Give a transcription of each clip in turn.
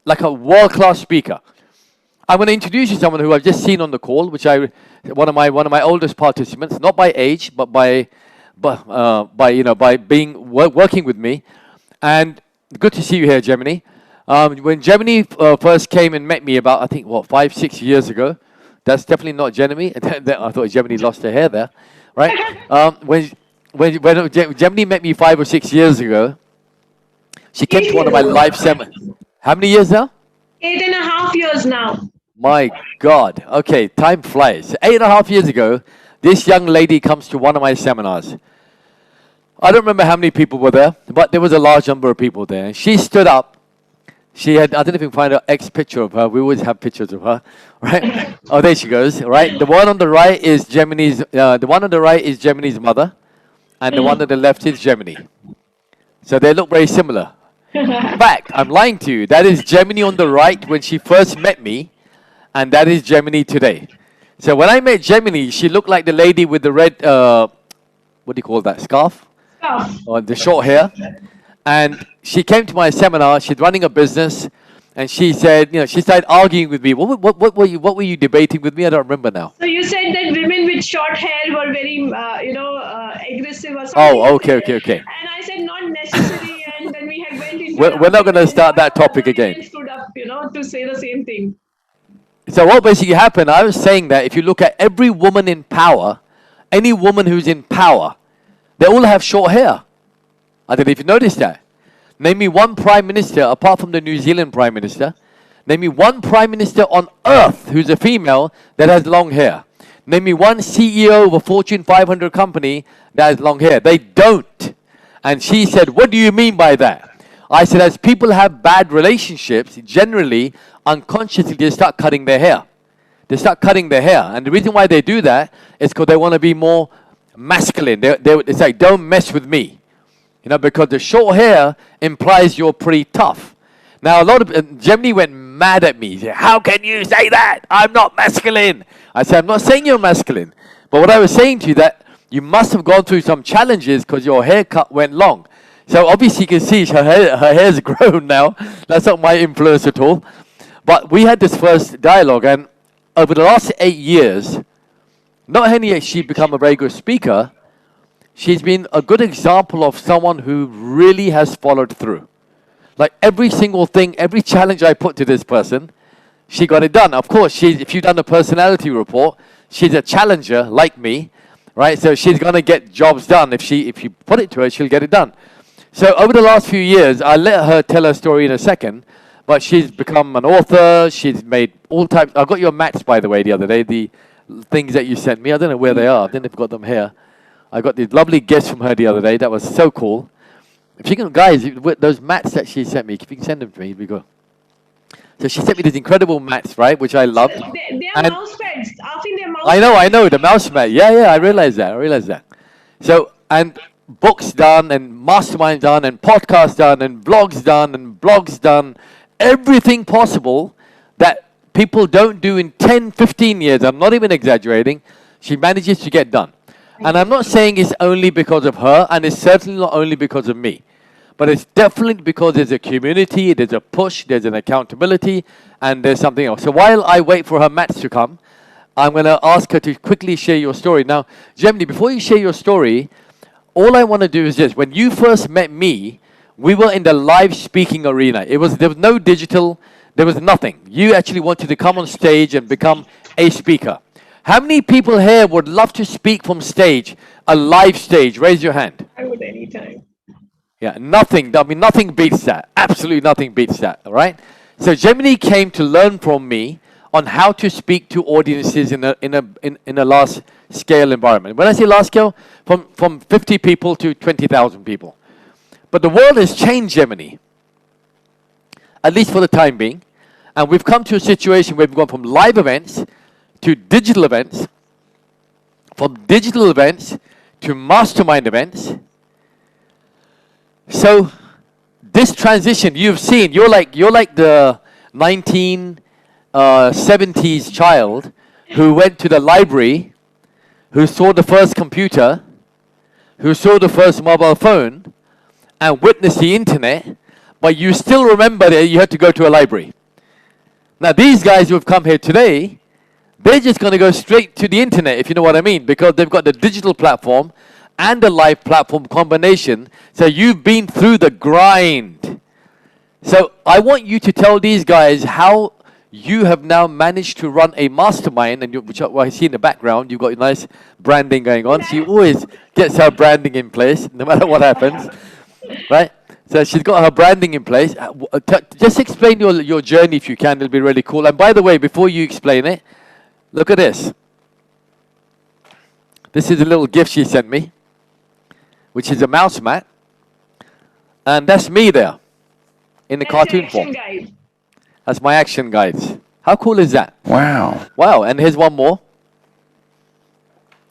like a world-class speaker. I'm going to introduce you to someone who I've just seen on the call, one of my oldest participants, not by age, but by being working with me, and good to see you here, Gemini. When Gemini first came and met me about, I think, 5-6 years ago, that's definitely not Gemini. I thought Gemini lost her hair there, right? When Gemini met me 5 or 6 years ago, she came to one of my live seminars. How many years now? 8.5 years now. My God. Okay, time flies. 8.5 years ago, this young lady comes to one of my seminars. I don't remember how many people were there, but there was a large number of people there. And she stood up. She had, I don't know if you can find an X picture of her. We always have pictures of her, right? Oh, there she goes, right? The one on the right is Gemini's mother, and the one on the left is Gemini. So they look very similar. In fact, I'm lying to you. That is Gemini on the right when she first met me, and that is Gemini today. So when I met Gemini, she looked like the lady with the red, what do you call that, scarf? Or the short hair. And she came to my seminar. She's running a business, and she said, she started arguing with me. What were you debating with me? I don't remember now. So you said that women with short hair were very, aggressive or something. Oh, okay. And I said not necessary, and then we had went into. We're not going to start that topic again. Stood up, to say the same thing. So what basically happened? I was saying that if you look at every woman in power, any woman who's in power, they all have short hair. I don't know if you noticed that. Name me one prime minister, apart from the New Zealand prime minister. Name me one prime minister on earth who's a female that has long hair. Name me one CEO of a Fortune 500 company that has long hair. They don't. And she said, what do you mean by that? I said, as people have bad relationships, generally, unconsciously, they start cutting their hair. They start cutting their hair. And the reason why they do that is because they want to be more masculine. It's like, don't mess with me. Because the short hair implies you're pretty tough. Now, Gemini went mad at me. He said, how can you say that? I'm not masculine. I said, I'm not saying you're masculine. But what I was saying to you that you must have gone through some challenges because your haircut went long. So obviously you can see her hair's grown now. That's not my influence at all. But we had this first dialogue, and over the last 8 years, not only has she become a very good speaker, she's been a good example of someone who really has followed through. Like every single thing, every challenge I put to this person, she got it done. Of course, if you've done a personality report, she's a challenger like me, right? So she's going to get jobs done. If you put it to her, she'll get it done. So over the last few years, I'll let her tell her story in a second, but she's become an author. She's made all types. I got your mats, by the way, the other day, the things that you sent me. I don't know where they are. I don't know if I've got them here. I got these lovely gifts from her the other day. That was so cool. If you can, guys, those mats that she sent me, if you can send them to me, it'd be good. So she sent me these incredible mats, right, which I loved. They are mouse pads. ARFEEN, they're mouse I know, the mouse mat. Yeah, I realize that. So, and books done, and masterminds done, and podcasts done, and vlogs done, and blogs done. Everything possible that people don't do in 10, 15 years. I'm not even exaggerating. She manages to get done. And I'm not saying it's only because of her, and it's certainly not only because of me. But it's definitely because there's a community, there's a push, there's an accountability, and there's something else. So while I wait for her mats to come, I'm going to ask her to quickly share your story. Now, Gemini, before you share your story, all I want to do is this. When you first met me, we were in the live speaking arena. There was no digital, there was nothing. You actually wanted to come on stage and become a speaker. How many people here would love to speak from stage, a live stage? Raise your hand. I would anytime. Yeah, nothing. I mean, nothing beats that. Absolutely nothing beats that, all right? So Gemini came to learn from me on how to speak to audiences in a large scale environment. When I say large scale, from 50 people to 20,000 people. But the world has changed, Gemini, at least for the time being. And we've come to a situation where we've gone from live events to digital events, from digital events to mastermind events. So this transition you've seen, you're like the 1970s child who went to the library, who saw the first computer, who saw the first mobile phone, and witnessed the internet, but you still remember that you had to go to a library. Now, these guys who have come here today, they're just going to go straight to the internet, if you know what I mean, because they've got the digital platform and the live platform combination. So you've been through the grind. So I want you to tell these guys how you have now managed to run a mastermind, and which I see in the background, you've got nice branding going on. She always gets her branding in place, no matter what happens, right? So she's got her branding in place. Just explain your journey if you can. It'll be really cool. And by the way, before you explain it, look at this. This is a little gift she sent me, which is a mouse mat. And that's me there, in the cartoon form. Guide. That's my action guides. How cool is that? Wow. Wow, and here's one more,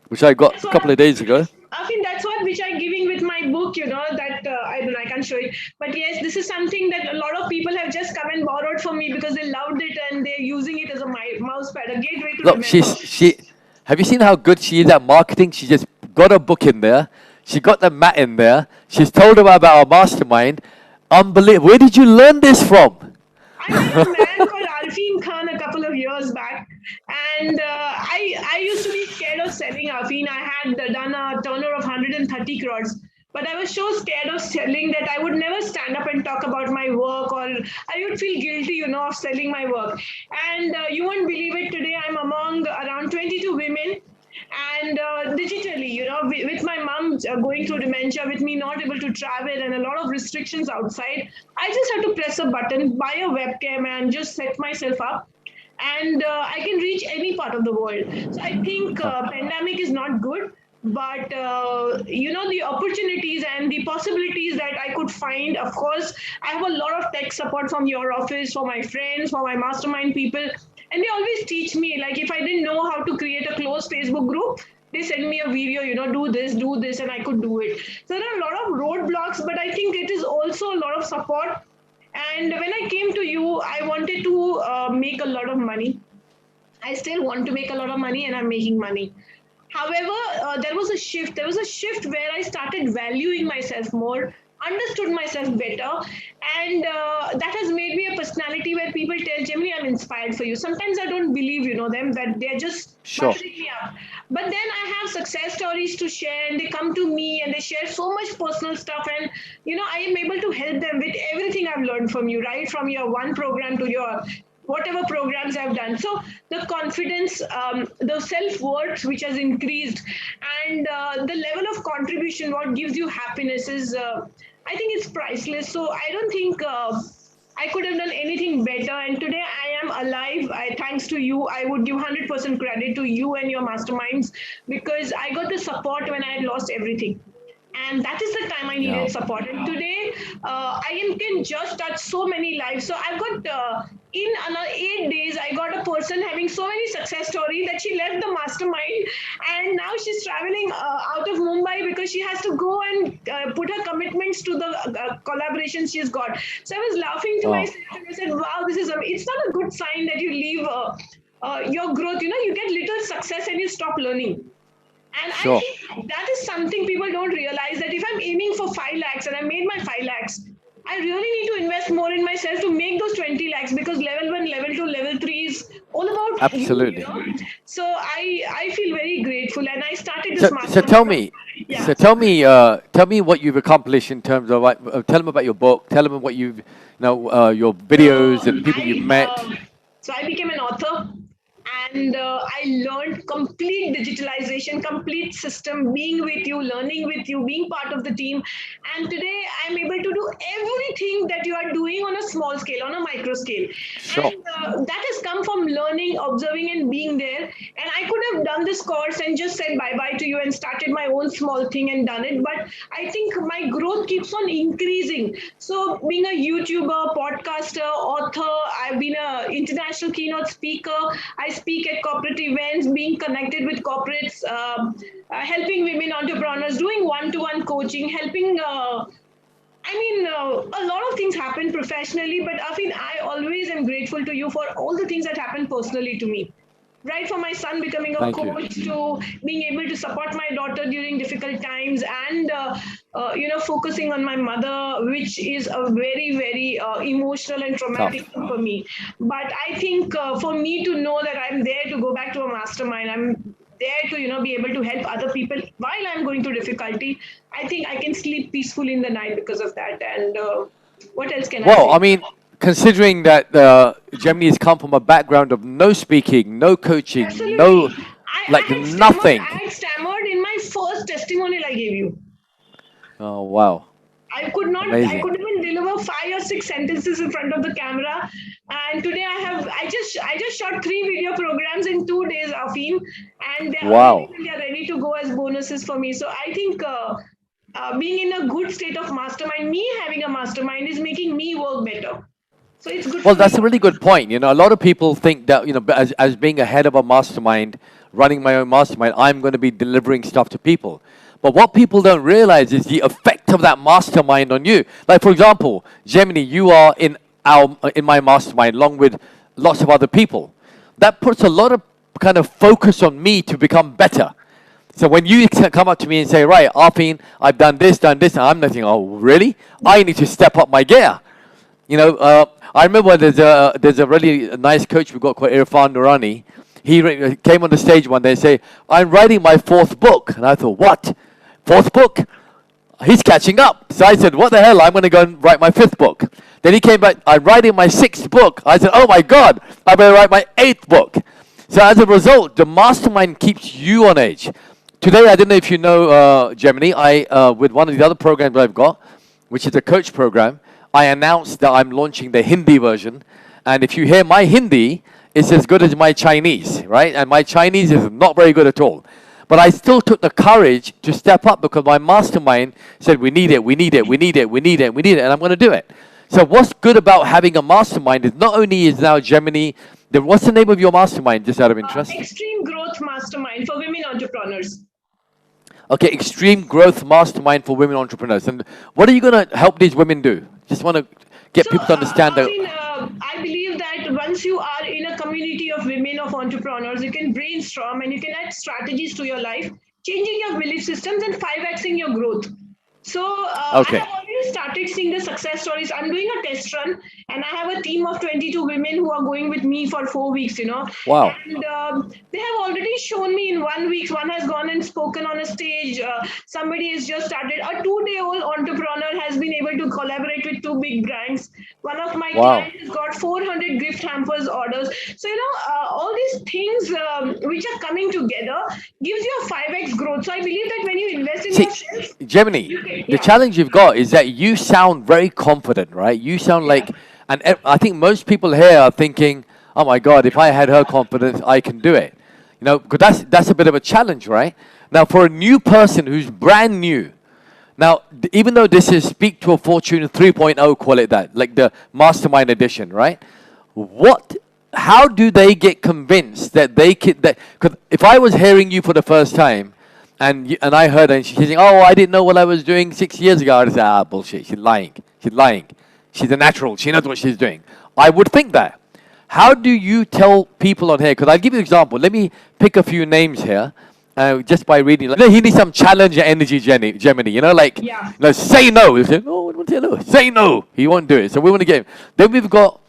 which I got a couple of days ago. I think that's what which I'm giving with my book, that I don't know, I can't show it. But yes, this is something that a lot of people have just come and borrowed from me because they loved it and they're using it as a mouse pad, a gateway to Look, remember. have you seen how good she is at marketing? She just got a book in there. She got the mat in there. She's told about our mastermind. Unbelievable. Where did you learn this from? I met a man called ARFEEN Khan a couple of years back, and I used to be scared of selling ARFEEN. I had done a turnover of 130 crores, but I was so scared of selling that I would never stand up and talk about my work, or I would feel guilty, of selling my work. And you won't believe it, today I'm among around 22 women. And digitally, with my mom going through dementia, with me not able to travel and a lot of restrictions outside, I just had to press a button, buy a webcam, and just set myself up. And I can reach any part of the world. So I think pandemic is not good, but the opportunities and the possibilities that I could find. Of course, I have a lot of tech support from your office, for my friends, for my mastermind people. And they always teach me, like if I didn't know how to create a closed Facebook group, they send me a video, do this, and I could do it. So there are a lot of roadblocks, but I think it is also a lot of support. And when I came to you, I wanted to make a lot of money. I still want to make a lot of money, and I'm making money. However, there was a shift. There was a shift where I started valuing myself more, understood myself better, and that has made me a personality where people tell, Gemini, I'm inspired for you. Sometimes I don't believe, them, that they're just buttering me up. But then I have success stories to share, and they come to me and they share so much personal stuff, and I am able to help them with everything I've learned from you, right from your one program to your whatever programs I've done. So the confidence, the self-worth which has increased, and the level of contribution, what gives you happiness is, I think it's priceless. So I don't think I could have done anything better. And today I am alive. Thanks to you, I would give 100% credit to you and your masterminds, because I got the support when I had lost everything. And that is the time I needed support. And today, I can just touch so many lives. So I've got, in another 8 days, I got a person having so many success stories that she left the mastermind. And now she's traveling out of Mumbai because she has to go and put her commitments to the collaborations she's got. So I was laughing to myself and I said, wow, it's not a good sign that you leave your growth. You get little success and you stop learning. And I think that is something people don't realize, that if I'm aiming for 5 lakhs and I made my 5 lakhs, I really need to invest more in myself to make those 20 lakhs, because level 1, level 2, level 3 is all about absolutely. So I feel very grateful, and I started this mastermind. So tell me what you've accomplished in terms of tell them about your book, tell them what you've your videos and people you've met. So I became an author. And I learned complete digitalization, complete system, being with you, learning with you, being part of the team. And today I'm able to do everything that you are doing on a small scale, on a micro scale. And that has come from learning, observing, and being there. And I could have done this course and just said bye-bye to you and started my own small thing and done it. But I think my growth keeps on increasing. So being a YouTuber, podcaster, author, I've been an international keynote speaker. I speak at corporate events, being connected with corporates, helping women entrepreneurs, doing one-to-one coaching, helping. A lot of things happen professionally, but Afeen, I always am grateful to you for all the things that happen personally to me. right from my son becoming a Thank you. coach to being able to support my daughter during difficult times, and focusing on my mother, which is a very very emotional and traumatic Tough. thing for me. But I think for me to know that I'm there to go back to a mastermind, I'm there to be able to help other people while I'm going through difficulty, I think I can sleep peacefully in the night because of that. And what else can I Well, say? I mean, considering that Germany has come from a background of no speaking, no coaching, no, Absolutely. like I had stammered. nothing. I had stammered in my first testimonial I gave you. Oh, wow. I could not. I Amazing. couldn't even deliver 5 or 6 sentences in front of the camera. And today I have. I just shot 3 video programs in 2 days, Afeen, and they're Wow. available. They're ready to go as bonuses for me. So I think being in a good state of mastermind, me having a mastermind is making me work better. So it's good Well, for me. that's a really good point. A lot of people think that, as being a head of a mastermind, running my own mastermind, I'm going to be delivering stuff to people. But what people don't realize is the effect of that mastermind on you. Like, for example, Gemini, you are in my mastermind along with lots of other people. That puts a lot of kind of focus on me to become better. So when you come up to me and say, right, Arfeen, I've done this, and I'm thinking, oh, really? I need to step up my gear. I remember there's a really nice coach we got called ARFEEN Khan. He came on the stage one day and say, I'm writing my 4th book. And I thought, what? 4th book? He's catching up. So I said, what the hell? I'm going to go and write my 5th book. Then he came back, I'm writing my 6th book. I said, oh my God, I better write my 8th book. So as a result, the mastermind keeps you on edge. Today, I don't know if you know, Gemini, with one of the other programs that I've got, which is a coach program, I announced that I'm launching the Hindi version. And if you hear my Hindi, it's as good as my Chinese, right? And my Chinese is not very good at all. But I still took the courage to step up because my mastermind said, we need it, we need it, we need it, we need it, we need it, and I'm going to do it. So what's good about having a mastermind is not only is now Gemini, what's the name of your mastermind, just out of interest? Extreme Growth Mastermind for women entrepreneurs. Okay, Extreme Growth Mastermind for Women Entrepreneurs. And what are you going to help these women do? Just want to get So, people to understand that. I believe that once you are in a community of women, of entrepreneurs, you can brainstorm and you can add strategies to your life, changing your belief systems and 5xing your growth. So I Okay. have already started seeing the success stories. I'm doing a test run, and I have a team of 22 women who are going with me for 4 weeks. Wow. And they have already shown me in 1 week. One has gone and spoken on a stage. Somebody has just started. A 2-day-old entrepreneur has been able to collaborate with 2 big brands. One of my Wow. clients has got 400 gift hampers orders. So all these things which are coming together gives you a 5x growth. So I believe that when you invest in See, yourself, Gemini, the yeah. challenge you've got is that you sound very confident, right? You sound Yeah. like, and I think most people here are thinking, oh my God, if I had her confidence, I can do it. Because that's a bit of a challenge, right? Now, for a new person who's brand new, now, even though this is Speak to a Fortune 3.0, call it that, like the Mastermind Edition, right? How do they get convinced that they can, because if I was hearing you for the first time, and I heard her and she's saying, oh, I didn't know what I was doing 6 years ago, I'd say, bullshit, she's lying. She's lying. She's a natural. She knows what she's doing. I would think that. How do you tell people on here? Because I'll give you an example. Let me pick a few names here. Just by reading, he needs some challenger energy, Gemini. Yeah. Say no. He said, no, I won't say no. Say no. He won't do it. So we want to get him. Then we've got